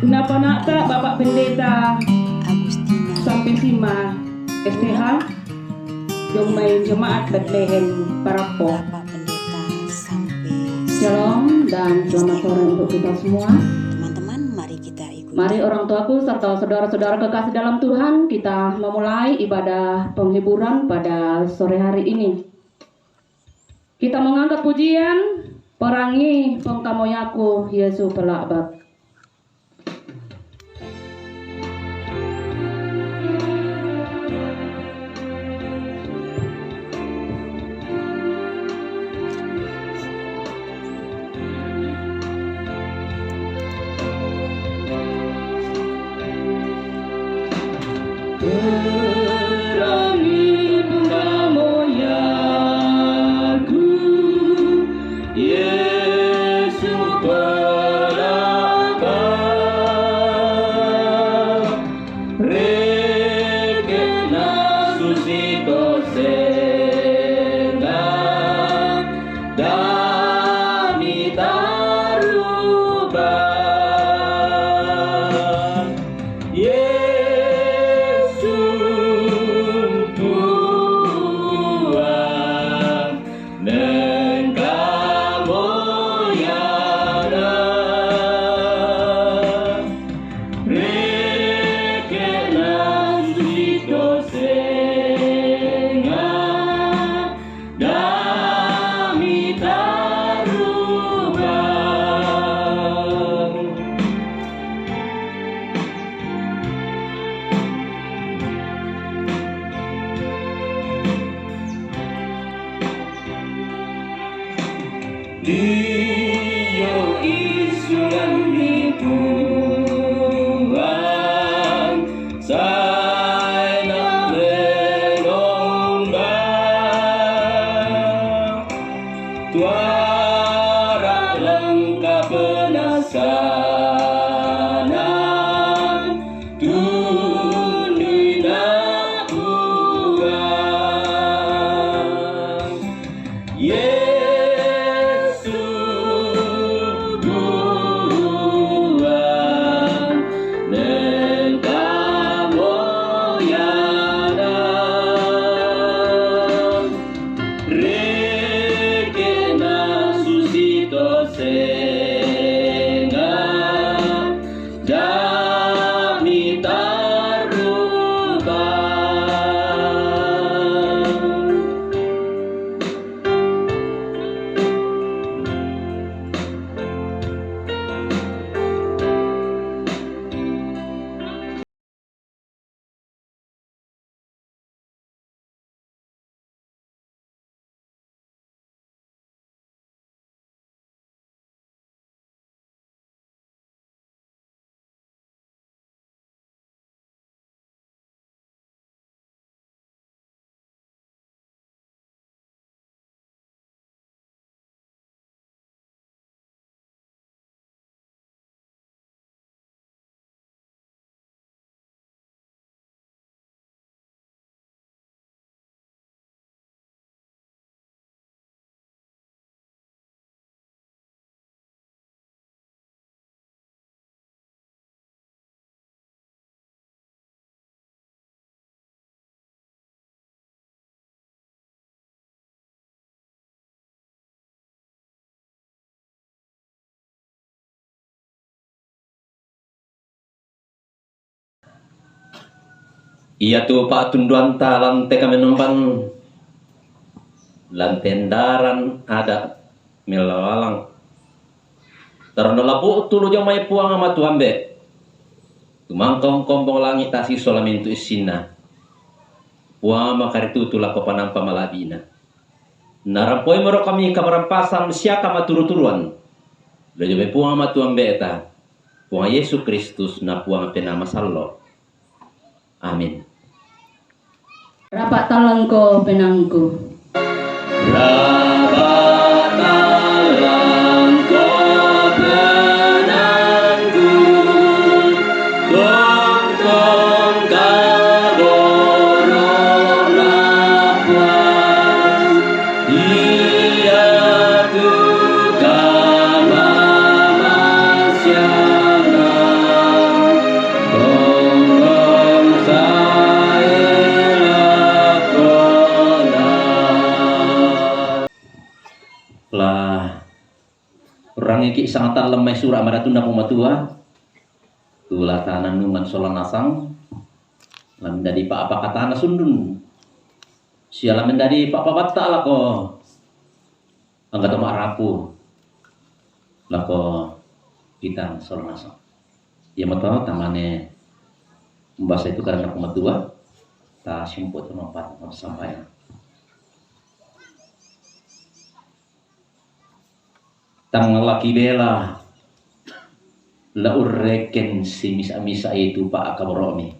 Kenapa nak tak Bapak Pendeta Agustina sampai Sima STH yang main jemaat Bethlehem Parapo. Bapak Pendeta sampai Shalom dan selamat sore untuk kita semua. teman-teman, mari kita ikuti. Mari orang tuaku serta saudara-saudara kekasih dalam Tuhan, kita memulai ibadah penghiburan pada sore hari ini. Kita mengangkat pujian Perangi pengkamoyaku Yesus pelakbak. Perangi pengkamoyaku Yesus pelakbak. Rekena susito senga dami tarubah. Yesus Tuhan nengkamoyana rekena susito senga dami tarubah. Dia isulan di Tuhan, saya melombang. Tuara lengkap penasaran, tundui nak Tuhan. Yesus Tuhan nengkamoyana rekena susito senga dami tarubah. Iya tu pak tunduan ta lante kami numpan lantendaran ada melawalang tarana labu tulu jamai puang ama tuambe tumangkong kombong langit tasi solamintu isina puang ama karitu tula papanampa malabina narampoi mero kami kamarampasan siaka maturu-turuan lejome puang ama tuambe eta puang Yesus Kristus na puang penama sallo. Amin. Rapat talangko penangku. Rapat talangko penangku. Kong kaborong lapuan. Dia tukang mamasyana. ki sangatan lemai surah madatunda pumatua tula tanan numan solan nasang lam dadi pa apa katana sundun siala mendadi pa batta lako angga toma rapu lako kita solan nasang ya mata tamane membahasa itu karena pumatua ta simput nompat sampai tang laki bela la urreken si misa-misa itu pak akabromi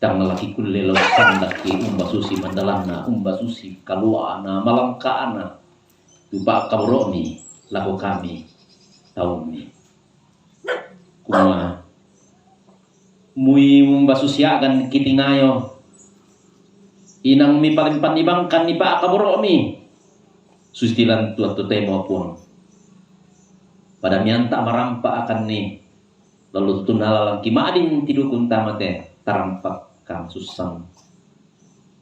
tang laki kulle lo sandaki umba susi mandalana umba susi kaluana malangkaana tu pak akabromi laku kami taumi kuma mui umba susi akan kitingayo inang mi paling panibangkan ni pak akabromi sustilan tua temo puang pada mianta marampa akan ni lalu tunala lang kimadin tidukun tamate tarampak kang susang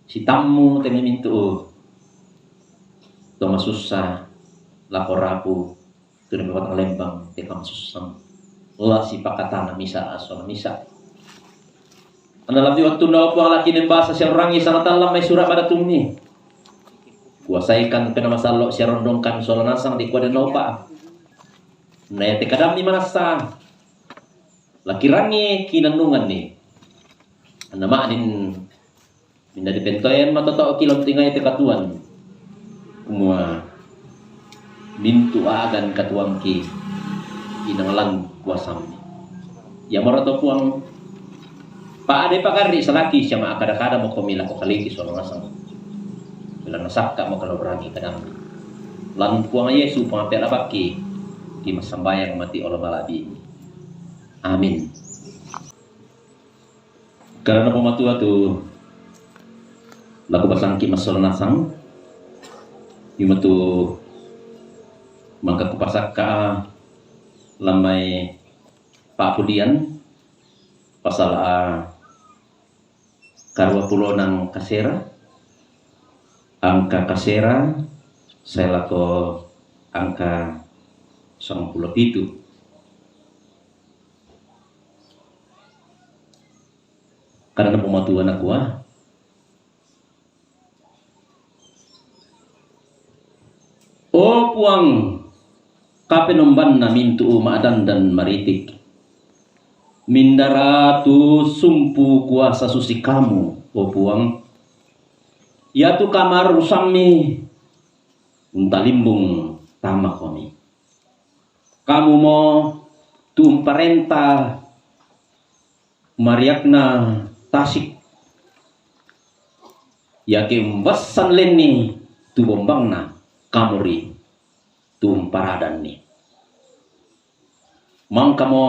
si tamu temi mintu toma susah laporapu tuh batang lembang te kang susang la si pakatana misa asal misa anda lebih waktu nawa puang laki nem bahasa siang rangi sanatan lamai surat pada tumni kuasaikan pena masalok siya rondongkan soal nasang di kuada nopa na te kadam ni manasa laki rangi kinanungan ni anama din minda dipentoyan matoto kilom tingay te katuan kumua mintu agan katuang ki inangalang kuasam ya marato puang pa ade pakari salaki siya maakada-kada mo komila ko kaliki soal nasang bilang nasakka mo kalau berani kadang lan puang Yesu pangapel abaki di masambayang mati Allah malabi amin karena pematua tu laku basangki masol nasang yumatu mangka kupasaka lamai papudian pasal karwa pulau nang kasera angka kasera saya lako angka 97 karena pematuan aku oh puang kapenomban na mintu maadan dan maritik mindaratu sumpu kuasa susi kamu oh puang ya tu kamar usami untalimbung tama kami kamu mau tu parenta mariakna tasik ya ke umbasan leni tu bombang na kamuri tu paradan ni mang kamu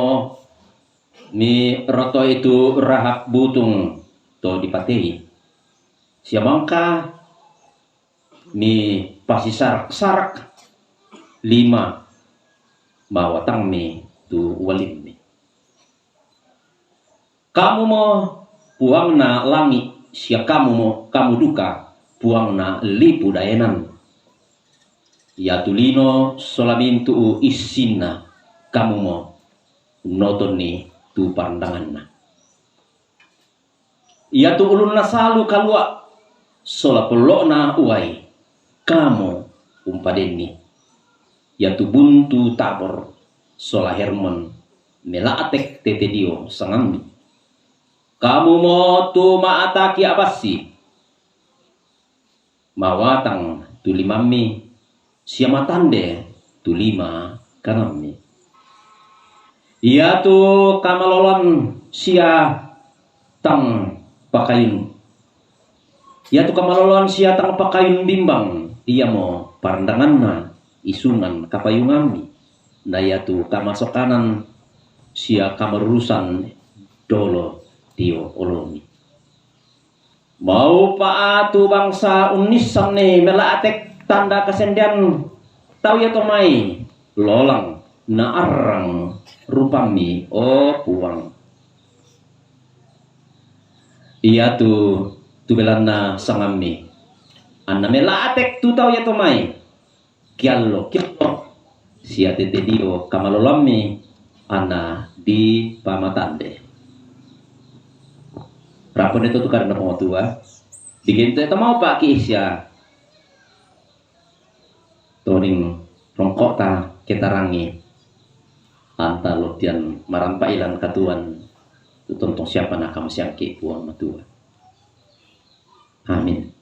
mi roto itu rahak butung to dipatei siamangka mi pasi sarak 5 mawatang mi tu walim mi kamu mau puang na langit sia kamu mau kamu duka puang na lipu dayanan ya tulino solamintu isina kamu mau noton ni tu pandangan na ya tu ulun na salu kalua sola pelokna uai kamu umpadeni ya tu buntu tabor sola hermon melaatek tete dio sangambi kamu mau tu maataki abasi mawatang tu limami siamatande tu 5 kanami ya tu kamalolon sia tang pakayun ya tu kamalolon sia tang pakayun bimbang iya mo parandangan na isungan kapayungami na ya tu kamasokanan sia kamarurusan dolo tio olomi mau paatu bangsa unisan ne melaatek tanda kesendian tau ya tomai lolang na arang rupami oh puang iya tu belana sangami anna melaatek tu tau ya tomai kiallo sia tete dio kamalolami ana di pamatande. Rapon itu tuh karena pengotua digento itu mau pak kisya toning rongkok ta kita rangi anta lotian marampa ilan katuan tu tontong siapa nak kamu siangki puang matua. Amin.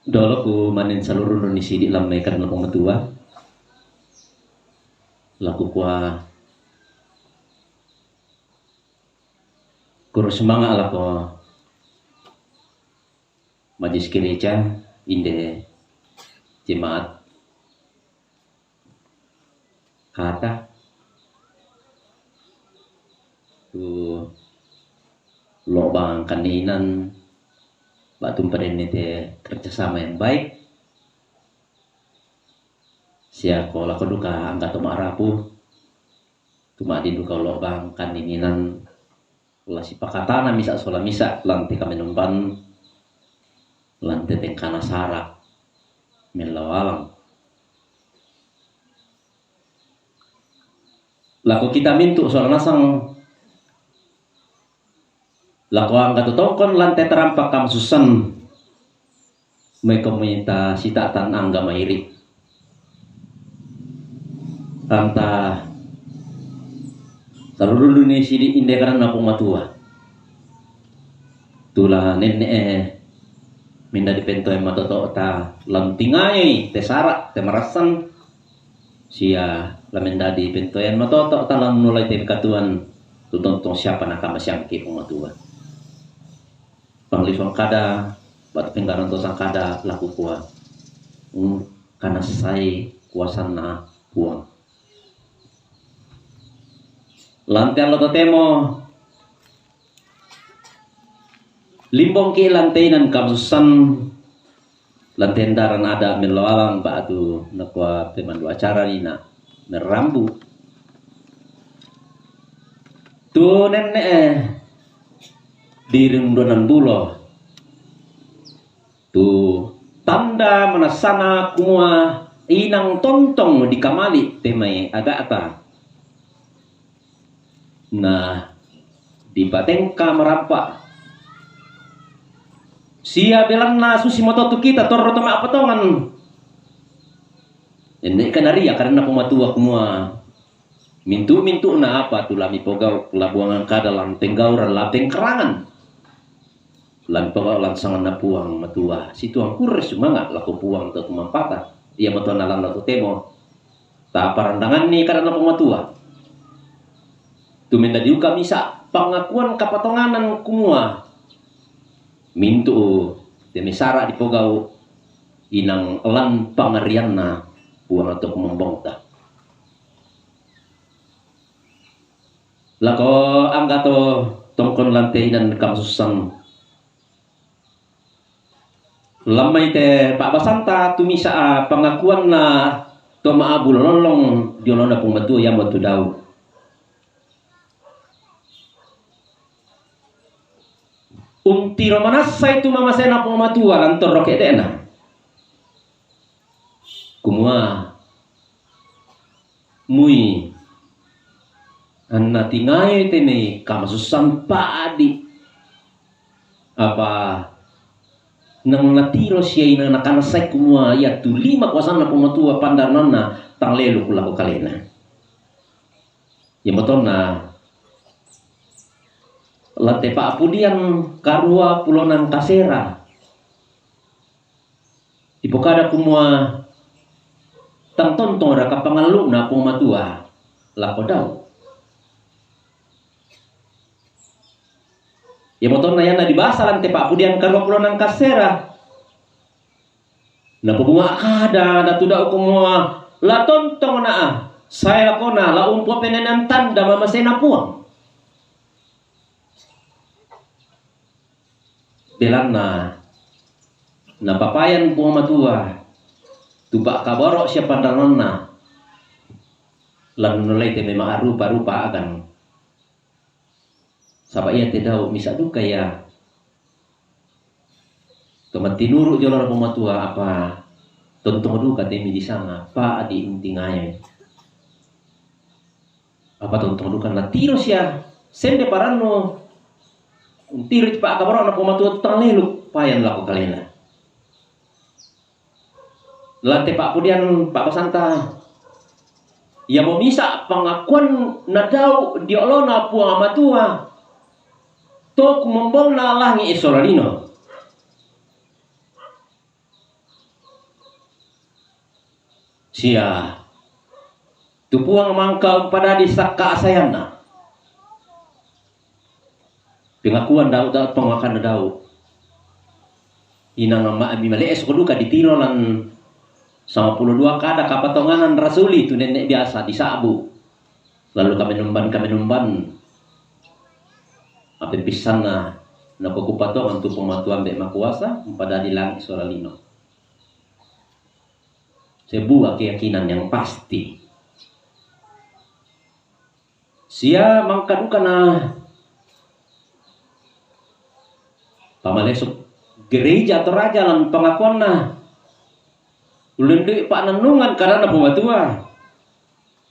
Dolo ku manin seluruh Indonesia di lamai karena pematua laku kuah kurus semangat lah ko majlis gereja inde jemaat kata tu lobang kaninan batu perenite kerjasama yang baik sia ko lako duka angka toma arapu tuma di duka lobang kaninan la si pakatana misa sola misa lanti kami numpan lanti tengkana sarak melawalang lako kita mintu soal nasang lako angka tutongkon lantai terampak kam susan may komunita sitatan angga mairi anta seluruh Indonesia di indekaran napung matua tula nene minda dipento yang matoto ta lantingai tesara temarasan sia lamenda di pento yang matoto ta lan mulai ten katuan tutontong siapa nakama siyang kipong matua panglisong kada batu penggaran tosang kada laku kuah karena saya kuasa na puang lantai lo temo limbong ki lantai nan kamsusan lantai daran ada meloalang batu nakwa pemandu acara nina merambu tu nenek diring donan bulo tu tanda manasana kumua inang tontong di kamali temai agak ata nah di patengka merampak sia belan na susi mototu kita torro toma potongan ini kanaria karena pematua kumua mintu na apa tu lami pogau labuangan kada lam tenggauran lateng kerangan lam pogau lansangan na puang matua situang kures semangat laku puang tu mampata ia matua nalan latu temo tak parandangan ni karena pematua tu menda diuka misa pengakuan kapatonganan kumua mintu demi sara di pogau inang lan pangarianna puang atau membongta lako anggato tongkon lantai dan kamsusan lamai te Pak Basanta tumisa pengakuan na toma abu lolong diolona pembantu yang batu dau tiro manasa itu mama saya napong matua lantor roket dena kumua mui anna tingai tene kamasusan paadi apa nang natiro siya ina nakanasay kumua ya tu 5 kuasan na pumatua pandarnana tanglelo kula ko kalena ya moton na late pa apudian karua pulonan kasera ipokada kumua tang tontong ra kapangalu na pumatua lako daw ya motor na yan na dibasa lang tepa apudian karua pulonan kasera na puguma akada na tuda kumua la tontong na saya lakona la umpo penenan tanda mamasay na puang belan na napapayan po matua tuba kabaro siya pandanon na lan nulay te may maarupa-rupa agan saba iya te daw misa du kaya tumat tinuro jolor po matua apa tontong du kate mi disanga pa adi intingayan Apa tontong dukan na tiro siya. Sende parano. Tiro pa akabaro na pumatuwa tutang leluk. Payan lako kalina. Lante Pak Pudian, Pak Basanta. Ya mau misa pengakuan na daw di olona puang amatua. Tok membong na langi isolalino. Sia. Tupuang mangkau pada di sakka asayana. Pengakuan daw pengakan daw. Inang ama abi malees kuduka ditiro lan sama 12 kada kapatonganan rasuli itu nenek biasa di sabu. Lalu kami numban apa pisan na nakukupatongan tu pematuan bek makuasa pada di langit soralino. Sebuah keyakinan yang pasti. Sia mangkaduka na pamalesok gereja atau raja lan pengakuan na ulendek pak nenungan karena pematua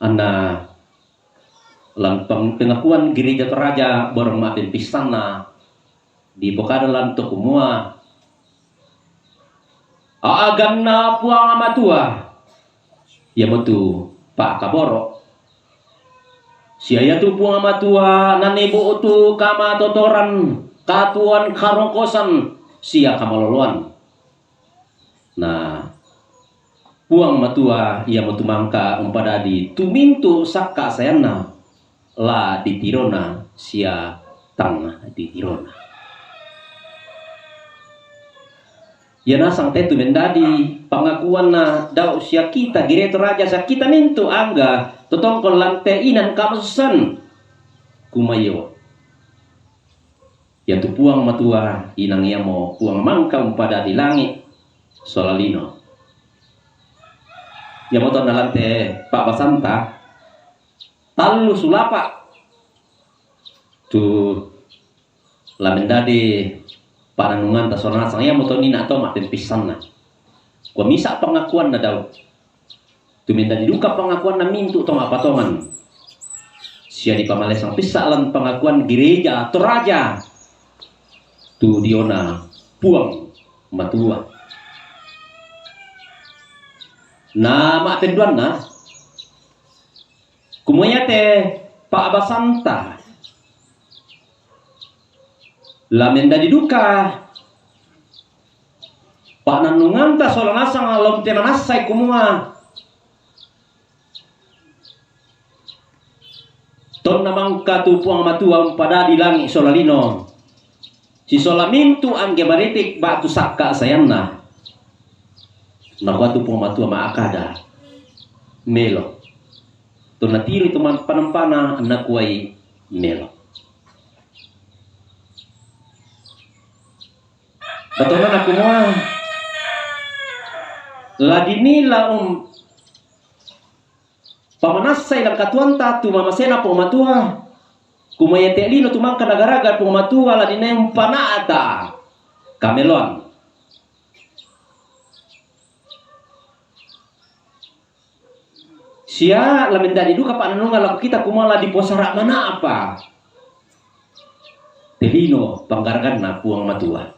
anda lan pengakuan gereja atau raja borong maafin pisana di pokada lan tokumua agan na puang amatua ya metu pak kaboro siaya tu puang amatua nanebo utu kama totoran katuan karongkosan sia kamaloluan. Nah, puang matua ia matumangka umpada di tumintu sakka sayana la di tirona sia tang di tirona. Ya nasang tetu mendadi pengakuan na daw sia kita gireto raja sa kita mintu angga totongkol lante inan kamusan kumayo. Ya tu puang matua inang yamo puang mangka umpada di langit solalino. Ya motor nalante Pak Basanta talu sulapa tu lamendade paranungan ta sonana sang ya motor nina to maten pisan na. Ko misa pengakuan na daw. Tu mendadi duka pengakuan na mintu tong apatongan. Sia di pamalesang pisalan pengakuan gereja atau raja. Tu diona puang matua. Nama penduan na kumuya te Pak Basanta lamenda diduka Pak nanungan ta solangasang alom te manasay kumua ton namang katupuang matua pada di langit solalino. Si solamintu ang gebaritik batu sakka sayanna. Nakwatu pong matua maakada. Melo. To natiri to panampana nakuay melo. Batonan ako mo. Ladinila pamanasay lang katuan tatu mamasena po matua. Kumaya telino tumangka nagaraga pumatua la dinayong panata kamelon. Siya lamenda diduka pananungan laku kita kumala di posara mana apa. Telino panggaragan na puang matua.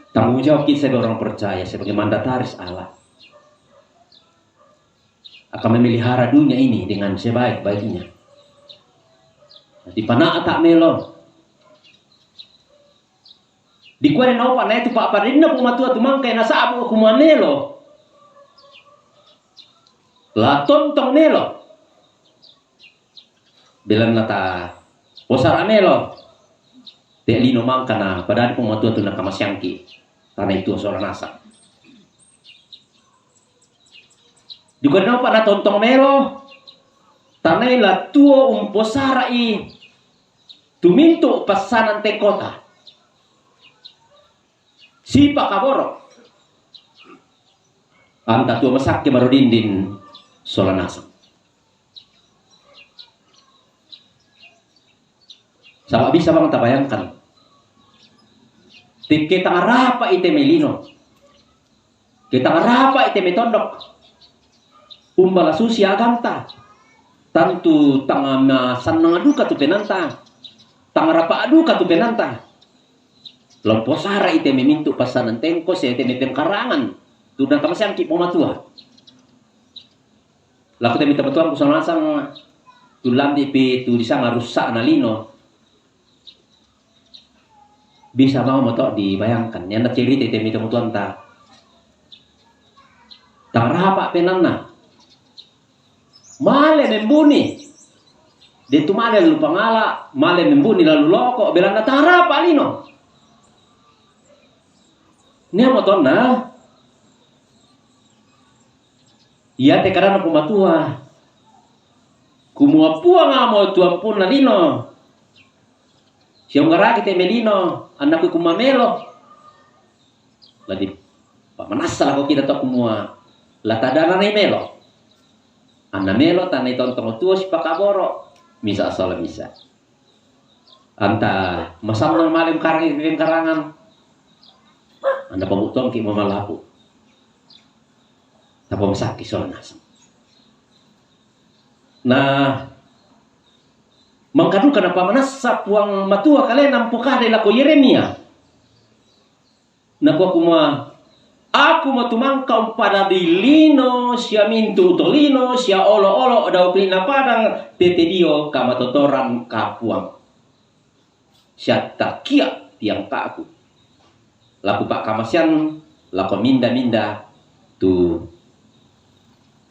Tanggung jawab kita sebagai orang percaya sebagai mandataris Allah akan memelihara dunia ini dengan sebaik-baiknya. Di pana tak melo. Di kuare na pa na itu Pak Padina pumatua tumangkay na sa abo kumanelo. La tontong melo. Bilang nata posara melo. Telino mangka na padari pumatua tu na kamasyangki. Tanah itu seorang nasa. Di kuare pa na tontong melo. Tanay la tuo umposara i tuminto pasanan te kota. Sipa kaboro. Anta tuo masakya marudindin solanasa. Sama bisa bang tabayangkan. Kita ngarapa ite melino. Kita ngarapa ite metondok. umbala susi aganta tantu tanga sanang aduka tu penanta tanga rapa aduka tu penanta lompo sara ite memintu pasanan tengko se ite metem karangan tudang kamasang ki pomatua laku te minta patuan kusanasang tulam di pi tu disang rusak nalino bisa mau motok dibayangkan yang cerita ite minta patuan ta tanga rapa penanna male membuni dia tu male lalu pangala male membuni lalu loko belanda tara palino ni amotona ia te karana pumatua kumua puang amo tuang pun nalino siang garaki te melino anakku kumamelo ladi pamanasa ko kita to kumua latadana ni melo Anda melo tanai tontong tua si pakaboro misa asal misa. Anta masamang malim karangan. Anda pemutong ki mamalapu. Tapa masaki soal nasam. Nah, mangkadu kenapa manasa puang matua kalian nampukade lako Yeremia. Naku aku matumangkau pada dilino sia mintu tolino sia olo-olo dau klina padang tete dio kamatotoran kapuang sia takia tiang kaku laku pak kamasian laku minda tu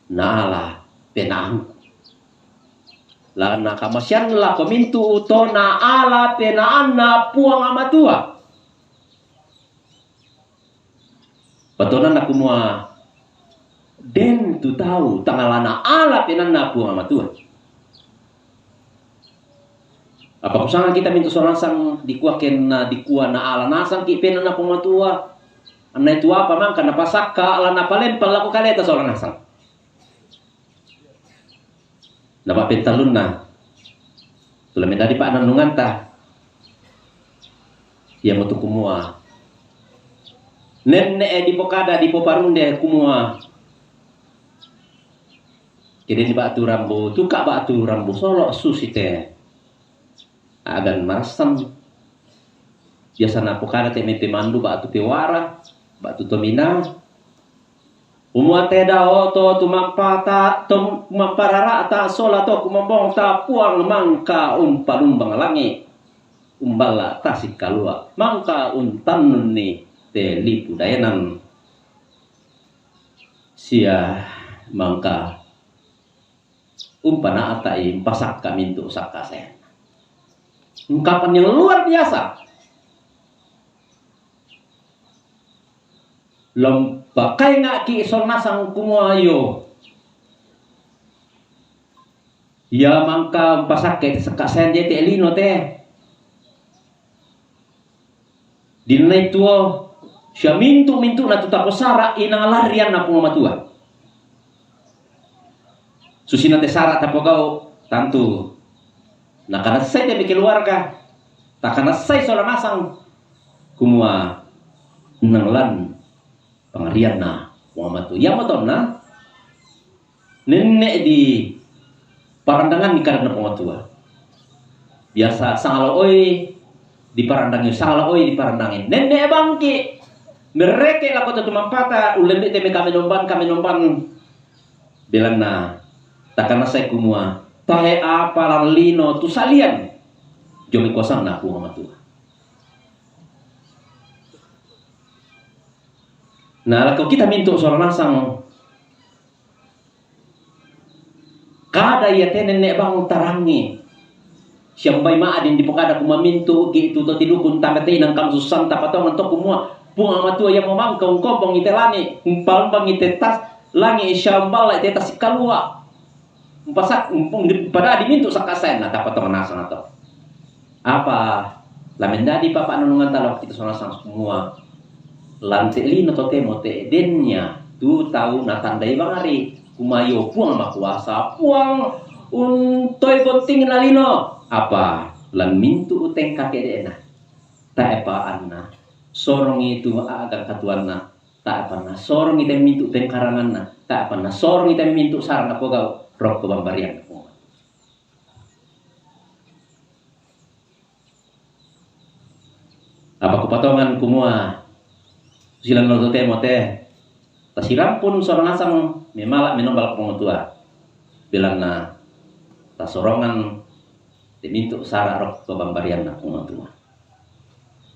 naala penang lana kamasian laku mintu to naala penaanna puang amatua patonan aku mua den tu tahu tangalana ala penanna puang amatua. Apa kusanga kita minta sorasang dikuaken dikua na ala nasang ki penanna puang amatua. Anna itu apa mang kana pasaka ala na palempal laku kaleta soran nasang. Napa pentalun na. Tulame tadi pak nanungan ta. Ia mutu kumua. Nenne di pokada di poparunde kumua. Jadi di batu rambu, tuka batu rambu solo susite. Agan marasam. Biasana pokada te mete mandu batu pewara, batu tomina. Umua teda oto tumampata tumamparara ta sola to kumambong ta puang mangka umpalumbang langi. Umbala tasik kalua. Mangka untanun ni te lipu dayanan sia mangka umpana atai pasak kami untuk sakasen ungkapan yang luar biasa lomba kai ngaki sonasang kumuayo ya mangka pasak ke sakasen dia te lino te dinai tuo siya mintu na tutapos-sara inang larian na pumamatua. Susina te sara tapogao tantu. Nakanasay te keluarga. Takanasay sola masang kumua nanglan pangarian na pumamatu. Yang maton na nenek di parandangan ni karena pumamatua. Biasa sangaloy di parandangin sangaloy di parandangin. Nenek bangki mereka lah kota tumampata ulembi teme kami nomban bilang na takkan saya kumua tahe apa lino tu salian jomi kosang na aku ngamatua nah kalau kita minta seorang nasang kada ya te nenek bang tarangi siang bay maadin di pokada kumamintu gitu to tidukun tamete nang kam susang tapatong antok kumua puang amatua yang memangkau kompong ite lani umpal bang ite tas langi syambal ite tas kalua umpasak pada dimintu sakasen nah dapat teman nasang atau apa lamendadi papa nunungan talak kita soal sang semua lantai lino to temo te dennya tu tahu natandai bangari kumayo puang sama kuasa puang untoy konting nalino apa lan mintu uteng kakek dena tak apa anna sorong itu agar katuan na tak apa na sorong itu mintu tengkarangan na tak pernah sorong kita mintu saran apa kau rok ke bambarian. Apa kepatongan kumua silang lo temo teh tasiram pun sorong asang memalak menombal pengotua bilang na tasorongan dimintu sara rok ke bambarian na pengotua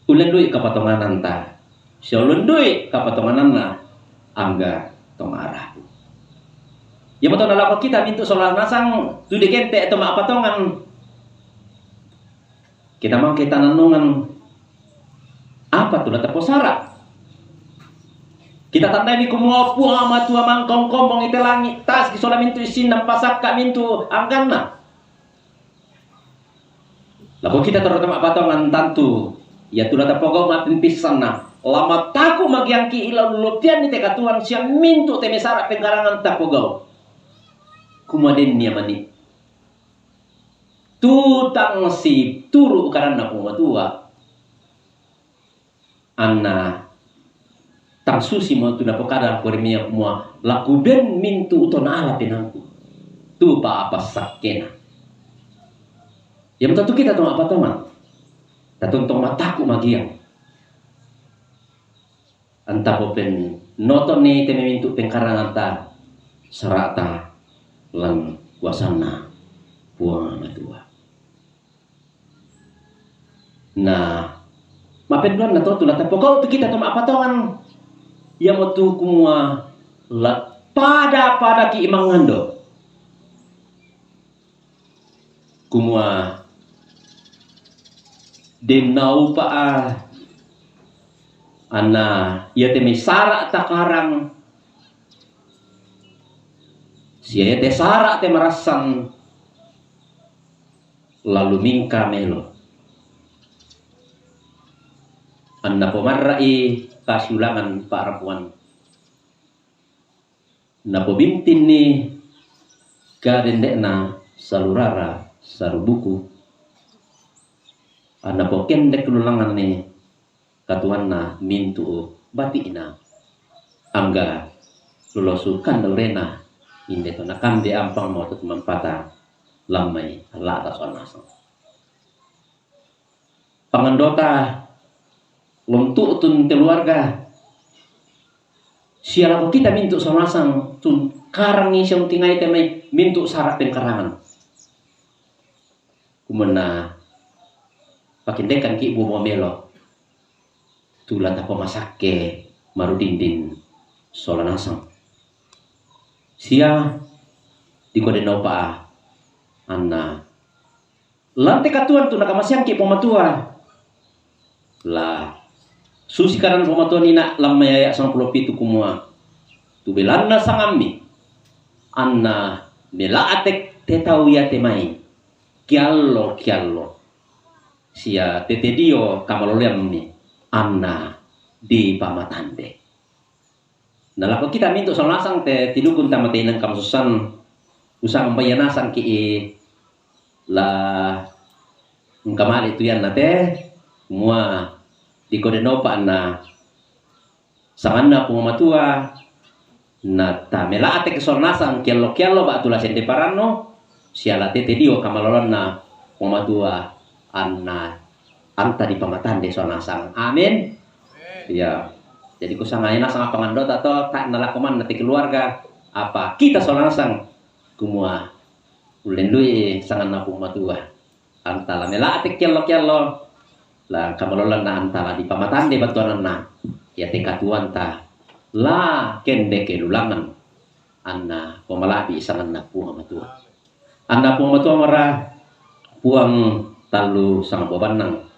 ulen duit kepatongan anta siulun duit kepatongan na angga tong arah ya betul dalam kita mintu sorong asang tu dikente atau mak patongan kita mau kita nanungan apa tuh nata posara kita tandai ni kumua puang ama tua mangkong kombong ite langit tas kisola mintu isin dan pasak kak mintu angkana lalu kita terutama patongan tantu ya tuh nata pogong matin pisana lama taku magiangki ilau lutian ni teka tuan siang mintu temesara pengkarangan tapogau kumaden ni amani tutang si turu karena kumua tua Anna tang susi mo tu na pokada ko remia mo laku ben mintu utona ala penangku tu pa apa sakena yang tentu kita tong apa teman tatontong mataku magiang anta popen noton ni teme mintu pengkarangan ta sarata lan kuasana puang matua nah mapenduan na to tulata pokok tu kita toma patongan ya mo tu kumua la pada ki imangando kumua denau pa ana ya temi sara takarang sia te sara te marasan lalu mingka melo anna pomarrai kasulangan parapuan napo bintin ni kadendekna salurara sarubuku anna po kendek lulangan ni katuanna mintu batina angga lulusukan daurena inde to nakambe ampang mo to mampata lamai ala atas onasang pangandota untuk tun keluarga siapa kita mintu sonasang tun karang ni siang tingai temai mintu syarat pengkarangan kumena pakindekan ki ibu momelo tulan apa masake marudindin solanasang sia di kode naupa anna lantai katuan tu nakamasyang ki pematua lah susi karan pematuan ina lamaya sang pulopitu kumua tu belanna sangami anna melaatek tetau ya temai kiallo sia tetedio kamaloliam ni anna di pamatande nalako kita mintu solasang te tilukun tamatainan kamsusan usang bayanasan ki la ngkamali tu yan nate semua di kode nopa na sanganna pumamatua na tamela ate kesornasan kialo ba tula sende parano siala tete dio kamalolon na pumamatua anna anta di pamatande sornasang amin ya jadi kusangayana sama pangandot atau tak nalakuman nanti keluarga apa kita sornasang kumua ulendui sanganna pumamatua antala mela ate kialo la kamalolan na antala di pamatande batuan na ya tekatuan ta la kende ke lulangan anna pemalabi sangan na puang matua anna puang matua mara puang talu sang bobanang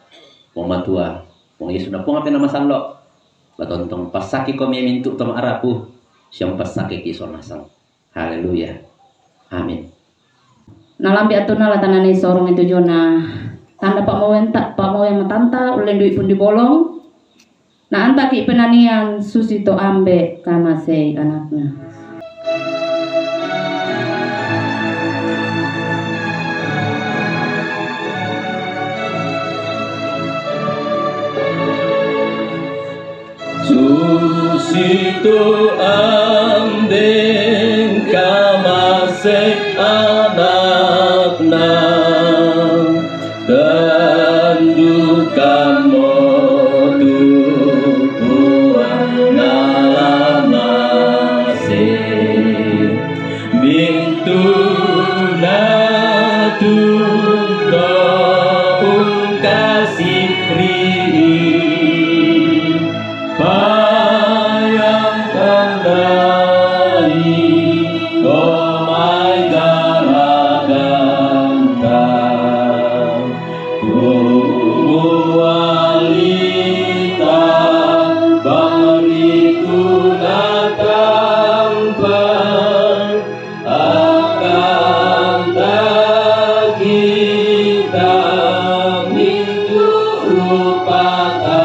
puang matua puang yesu na puang apa nama sallo batontong pasaki ko mintu tong arapu siyang pasaki ki sonasang haleluya amin nalambi atuna la tanane sorong itu jona tanda pak mau yang matanta ulen duit pun dibolong na anta ki penanian susito ambe kana sei anaknya susito ambe Tuhan kasih bayang tandai domai garaganta walita bariku natampan akan kita minggu lupatan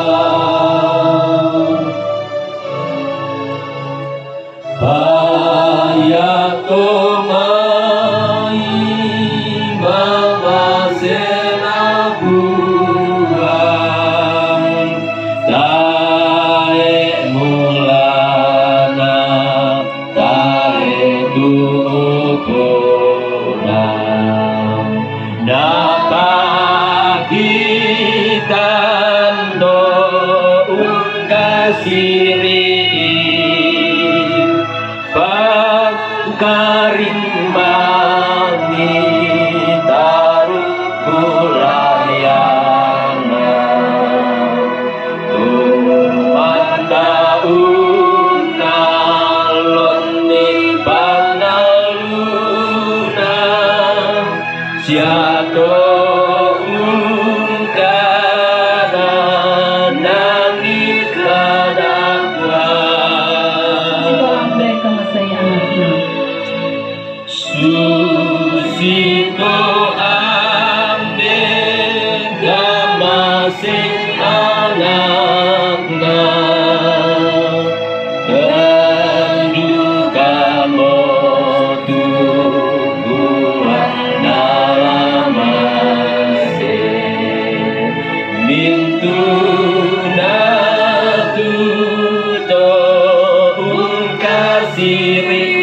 Payakomai mama senabuhan tae mulana tae tukuna dapat kita kasiri karimani taruh bulayana tumanda unaloni panaluna siato ungkana nangit kadakwa Ambe kamasaya anakna. Susito ambe gamasing anakna Kenduka mo tubuhan nalamase Mintu na tuto kasiri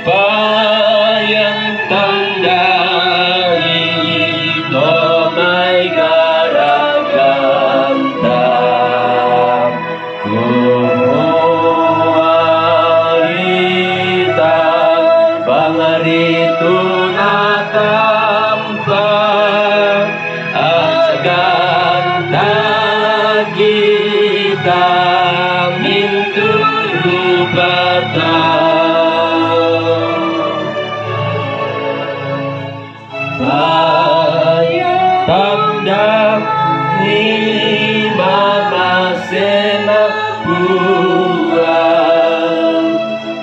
payang tandai domai garaganta kualita bangaritu natampa aganta kita mintu lupatan Tanda ni mama sena bulan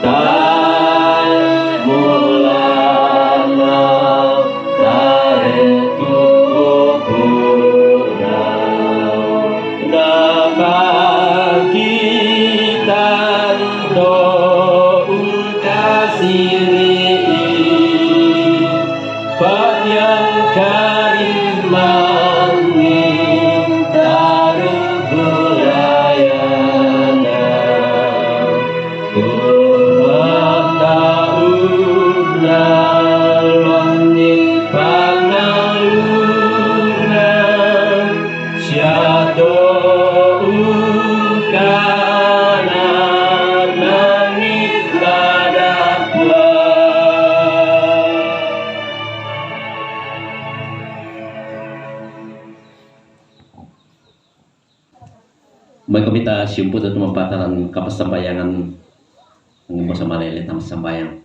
tai mulana tai tukuna nama kita do kasiri Payang karimani taruh bulayana tumanda unaloni panaluna siato ungkana nangit kadakwa Baik kita simput atau mempataran kapas sambayangan ngomong sama lele tamas sambayang.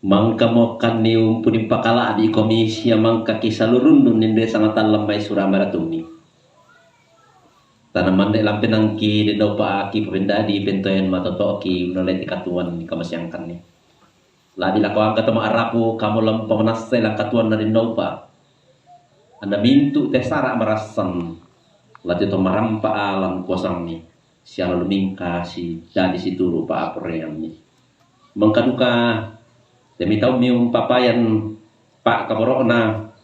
Mangka mokan ni umpuni pakala di komisi mangka kisalurundun ninde sangatan lambay suramaratumi. Tanaman de lampe nangki de daw paaki pabenda di pentoyan matotoki unalay tikatuan kamasyangkan ni. Labi lakawang katama arapu kamu lampau nasay lakatuan na rin daw pa. Anda mintu tesara merasan lati to marampa alam kuasang ni siala lumingka si jadi si turu pa apoream ni mengkaduka demi tahu mium papayan pak kaborona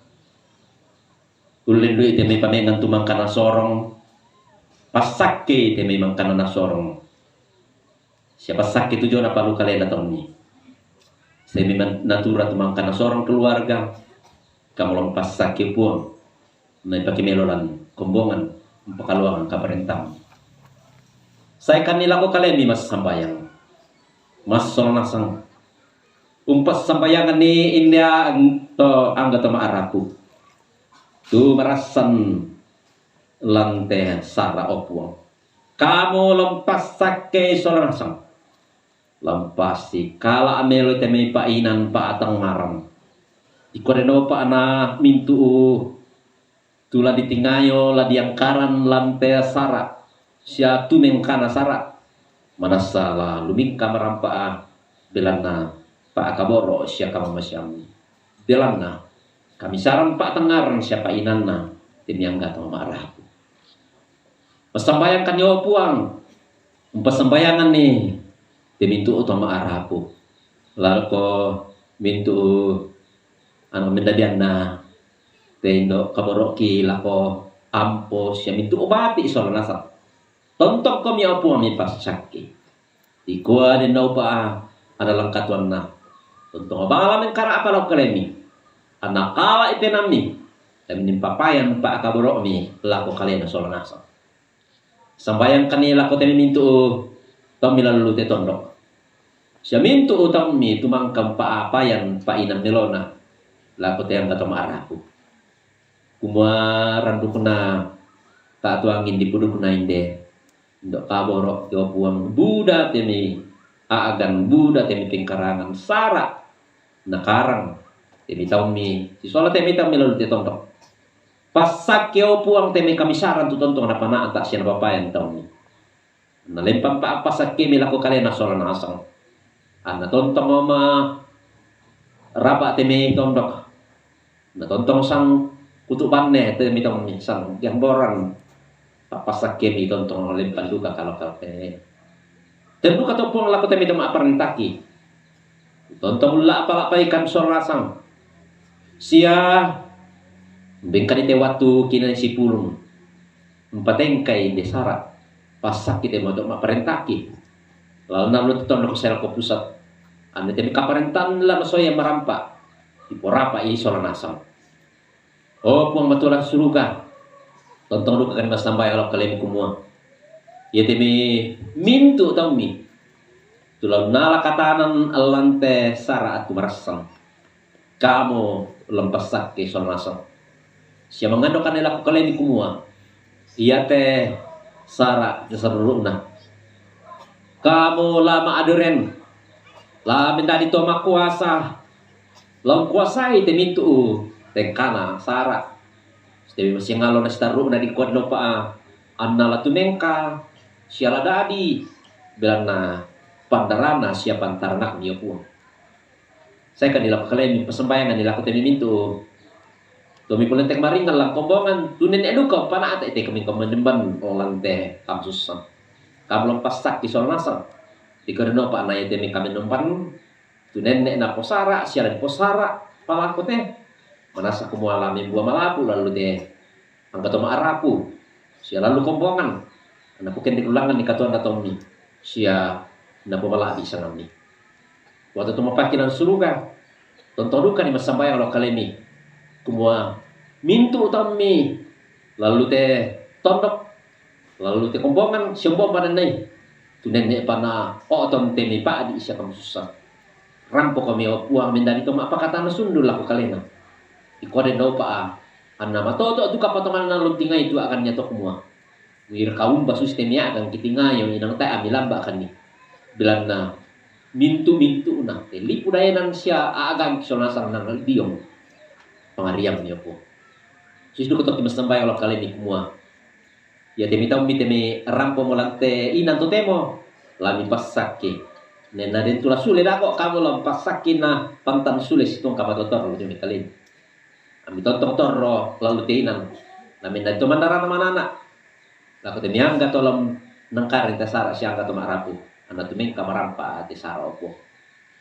ulin duit demi pamengan tu mangkana sorong pasake demi mangkana sorong siapa sakit tu jona palu kalena tahun ni semi natura tu mangkana sorong keluarga kamu lompas sakit puang naik pakai melolan kombongan pakaluangan kabarentang saya kan nilaku kalemi mas sambayang mas nasang umpas sambayangan ni India to anggota maarapu tu merasan lante sara opuang kamu lempas sake nasang lampasi kala amelo teme painan pa atang maram ikoreno pa na mintu tula ditingayo la diangkaran lante sara sia tumeng kana sara manasala lumingka marampa belana pa akaboro sia kama masyam belana kami saran pa tengaran siapa inanna timiangga to marah pasambayan kan yo puang pasambayangan nih dimintu utama arapu lalu ko mintu anu mendadian na tendo kaboroki lako ampo siya mintu obati isola nasa tontok ko mi apu mi pasaki ikua de no pa ada langkatuan na tontok bala men kara apa lo kalemi anak kala itenami dan nimpapayan pa kaboro mi lako kalian isola nasa sambayang kanila ko temi mintu tomi lalu te tondok siya mintu utang mi tumangkam pa apayan pa inam melona lako te ang katama arapu kumwa randu kuna tak tuangin di pudu kuna inde ndok kaboro yo puang buda temi aagan buda temi pingkarangan sara nakarang temi taumi si sola temi taumi lalu te tondok pasak yo puang temi kamisaran tu tontong na pana tak siya napapayan taumi nalempang pa pasak kemi lako kalian nasola na asang ana tontong oma raba temi tondok na tontong sang kutuban ne temi tong sang yang boran papasak kemi tontong lempan duka kalau kalte terduka topong lako temi tong aparentaki tontong la apa ikan sorasang sia bengkani te watu kina si pulung empatengkai desara pasak kita mau dok aparentaki lalu nalu tondok sel ko pusat ane temi kaparentan la soya marampa iporapa i sola nasam oh puang matulah suruga tontong duka kan mas tambah alok kalem kumua ya temi mintu tami tulau nala katanan alante sara atu marasam kamu lempasak ke sola nasam siya mengandokan elak kalem kumua iya teh sara jasaruna kamu lama aduren la mendadi toma kuasa lam kuasai temintu tengkana sara Dewi masih ngalon staru na di kuat no pa anna la tumengka siala dadi belana pandarana sia pantarnak niyo po saya kan dilak kalian persembayangan dilak temi mintu Tomi pulentek maringan lang kombongan tunen eduka pana ate te kami komendemban orang teh kamsusan kamu lepas sak di sol nasang dikarena pak naya temi kami numpan tunen nek na posara siala di posara palaku teh manasa kumu alami buah malapu lalu deh angkat toma arapu sia lalu kombongan anakku kendik ulangan di katuan Tomi sia napo malah bisa ngami waktu toma pakinan suluga tonton duka ni masambayang lo kalemi kumua mintu Tomi lalu teh tondok lalu teh kombongan siambom pada nai tunen nek pana otom temi pak di isya kamu susah rampok kami uang mendani toma apa kata nasundul laku kalena ikode no pa anna matoto tu kapotongan na luntinga itu akan nyatok semua wir kaum basu sistemnya akan kitinga yang inang teh amilan akan ni bilang na mintu na teli pudayanan sia agan kisonasang nang diong pangariam niyo po sis du kotok timastambay olak kali ni kumua ya temi tau mi temi rampo molante inan to temo lami pasake nena den tula sule dako kamu lam pasaki na pantan sule sitong kamatotor lo temi kalin ami tontong torro lalu teinan namin na ito mandaran manana lako temi angga tolong nangkarin tasara siya angga tumarapu anak tumeng kamarampa te sara opo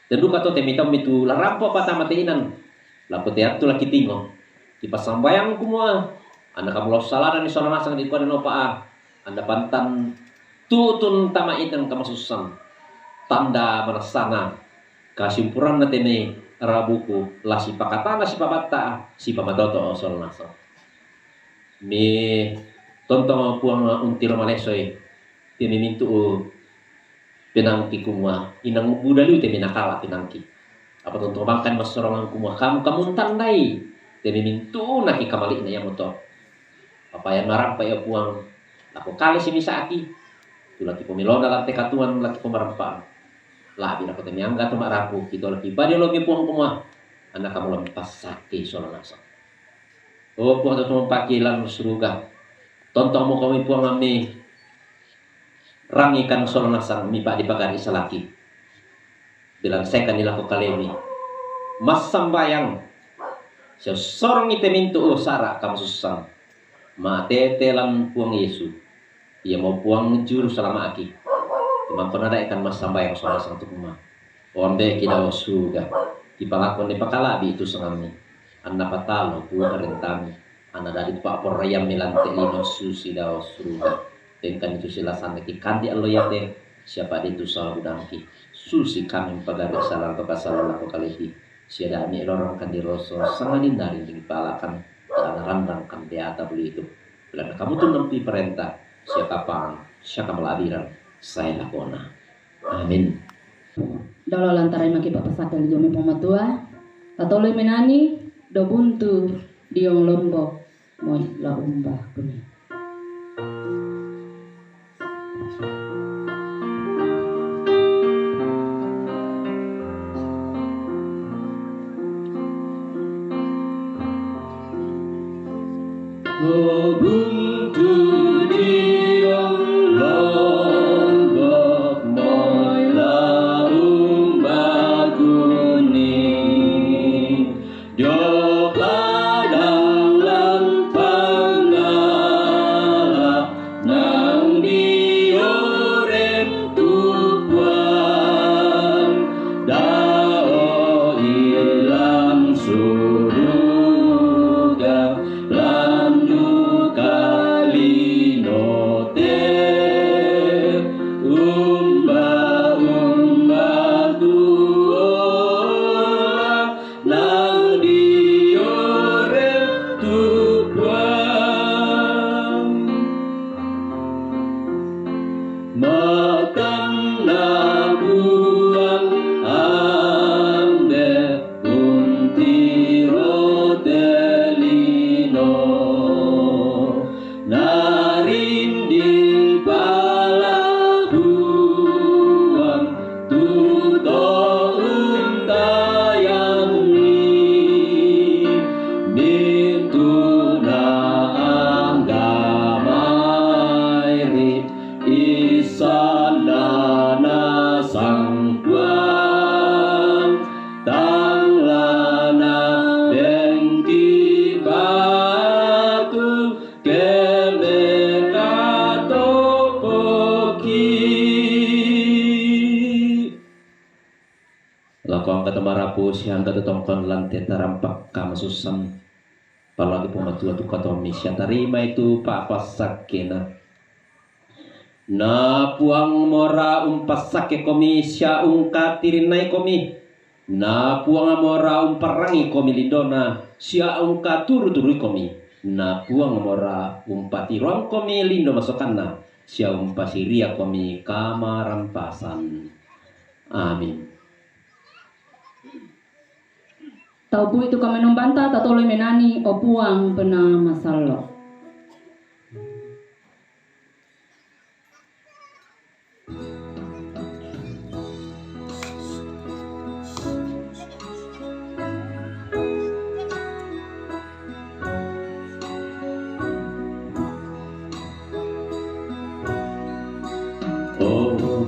dan duka to temi tau mitu larampo patama teinan lako te atu laki tingo di pasambayang kumua anak kamu los saladan ni sona nasang di kuada no paa anda pantan tutun tama itan kamasusan tanda manasana kasimpuran na temi rabuku lah si pakatana si pabata si pamatoto sol naso mi tontong puang untir malesoy tini mintu Pinangki kumua inang budalu te minakala pinangki. Apa tonton bangkan masorongan kumua kamu tandai te mintu naki kamali na yang motor. Apa yang marang pa ya puang ako kali si misaki. Tu laki pemilona lante katuan laki pemarampaan. Labi na ko te miangga to marapu kito laki badio logi puang kumua. Anak kamu lempas sakit soal nasa. Oh puang tu pakilan suruga. Tonton mo kami puang mami rangikan soal nasang mi pak dipagari salaki. Bilang saya kan dilaku kalemi. Mas sambayang. Siya sorong ite mintu sara kamu susang. Ma tetelan puang Yesu. Ia mau puang juru selama aki. Timang penada ikan mas sambayang soal nasang tu kuma. Ombe kita suga. Dipalakon ni pakalabi itu sengami. Anna patalo dua rentami. Anna dari pak porayam milante lino susi daw suga. Tengkan itu silasan lagi kandi allo yate siapa itu salah budangki susi kami pagari salah atau kasalah lako kalihi siada mi lorong kandi roso sanganin dari dipalakan dan randang kan beata beli itu bila kamu tuh nempi perintah siapa pang siapa melabiran saya lakona amin. Dalo lantarai maki bapak sakal jomi pematua tatoloi menani do buntu diong lombok moi la umbah kuni. Buntu diong lombok moi la umbah kuning jok ladang lan pangala nang diorem tupuan dao ilang suruga landu kalinote umba tuola nang diorem tupuan makan nabuan ambe untiro delino narinding palahuan tuto untayang mintuna anggamay isanana sangkuan tanglana bengki batu kemekato poki lakong kata marapu siang kata tongkon lantai tarampak kamasusam palagi pematua tu kata misya tarima itu pak pasakena na puang mora umpasake komi sya ungkatirinai komi na puang mora umparangi komi lindona sya ungkaturuturi komi na puang mora umpatiruang komi lindo masokanna sya umpasiria komi kamarampasan amin. Taupu itu kami nombanta tatoloi menani opuang pena masalo.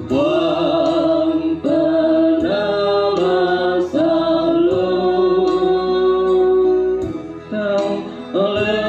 Puang penama salo tang oleh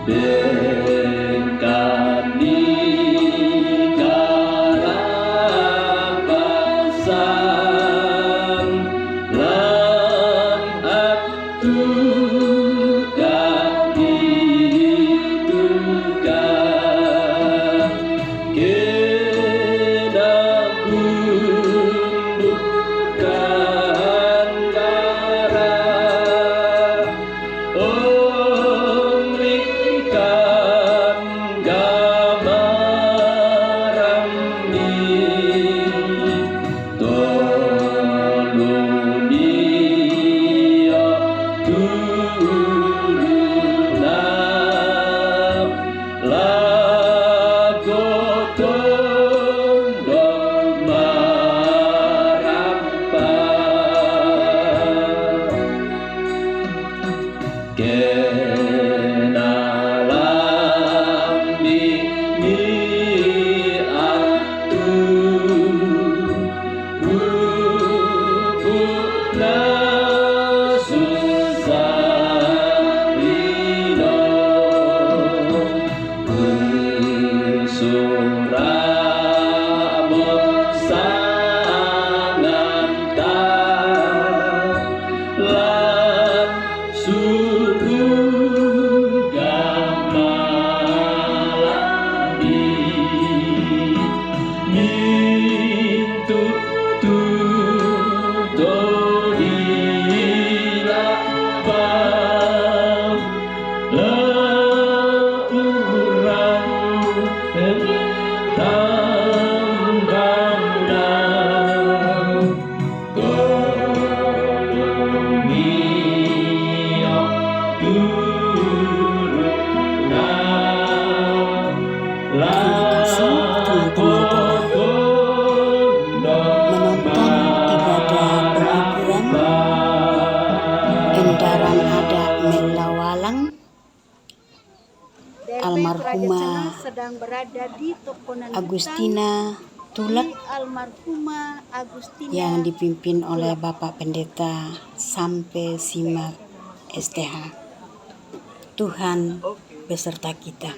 Bekani karabasan lan atu kahitukan kena gundukan darah Omlikan gamaram ni toluni ya turunam lago tondo marapa kenalam bini atu hubukna susah lino usurabot sanganta lan suhu gamalandi mintu tudorila bang la urang tanggang tolongi Endaran ada melawalang almarhumah sedang berada di toko Agustina Tulak almarhumah Agustina yang dipimpin oleh Bapak Pendeta Sampai Simak STH. Tuhan beserta kita.